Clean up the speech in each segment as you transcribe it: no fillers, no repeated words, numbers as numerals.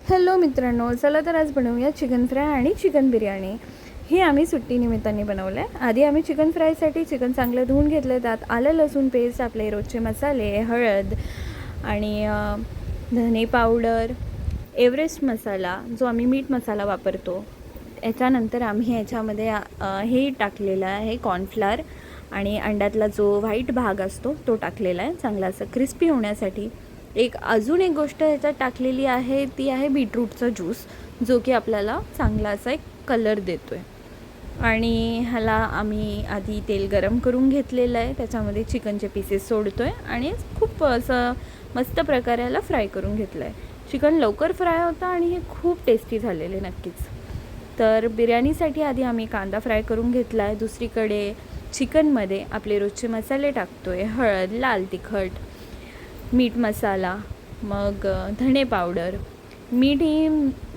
Hello मित्रांनो, चला तर आज बनवूया चिकन फ्राय आणि चिकन बिर्याणी. हे आम्ही सुट्टीनिमित्ताने बनवलं आहे. आधी आम्ही चिकन फ्रायसाठी चिकन चांगलं धुवून घेतलं. त्यात आलं लसूण पेस्ट, आपले रोजचे मसाले, हळद आणि धने पावडर, एव्हरेस्ट मसाला जो आम्ही मीठ मसाला वापरतो. याच्यानंतर आम्ही याच्यामध्ये हे टाकलेलं आहे कॉर्नफ्लॉर आणि अंड्यातला जो व्हाईट भाग असतो तो टाकलेला आहे चांगला असं क्रिस्पी होण्यासाठी. अजून एक गोष्ट ह्याच्यात टाकलेली आहे ती आहे बीटरूटचा ज्यूस, जो की आपल्याला चांगला असा एक कलर देतो आहे. आणि ह्याला आम्ही आधी तेल गरम करून घेतलेलं आहे, त्याच्यामध्ये चिकनचे पीसेस सोडतो आहे आणि खूप असं मस्त प्रकारे ह्याला फ्राय करून घेतलं आहे. चिकन लवकर फ्राय होतं आणि हे खूप टेस्टी झालेले नक्कीच. तर बिर्याणीसाठी आधी आम्ही कांदा फ्राय करून घेतला आहे. दुसरीकडे चिकनमध्ये आपले रोजचे मसाले टाकतो आहे, हळद, लाल तिखट, मीठ मसाला, मग धणे पावडर. मीठ ही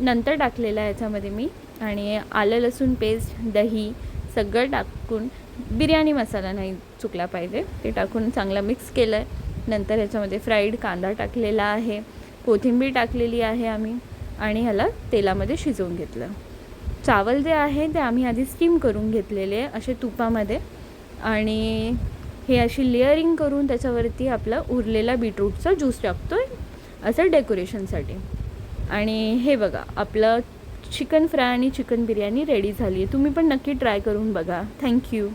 नंतर टाकलेलं आहे याच्यामध्ये मी, आणि आलं लसूण पेस्ट, दही सगळं टाकून, बिर्याणी मसाला नाही चुकला पाहिजे, ते टाकून चांगला मिक्स केलं आहे. नंतर ह्याच्यामध्ये फ्राईड कांदा टाकलेला आहे, कोथिंबीर टाकलेली आहे आम्ही, आणि ह्याला तेलामध्ये शिजवून घेतलं. चावल जे आहे ते आम्ही आधी स्टीम करून घेतलेले आहे असे तुपामध्ये, आणि हे अशी लेअरिंग करून त्याच्यावरती आपला उरलेला बीटरूटचा ज्यूस टाकतो आहे असं डेकोरेशनसाठी. आणि हे बघा, आपलं चिकन फ्राय आणि चिकन बिर्याणी रेडी झाली आहे. तुम्ही पण नक्की ट्राय करून बघा. थँक्यू.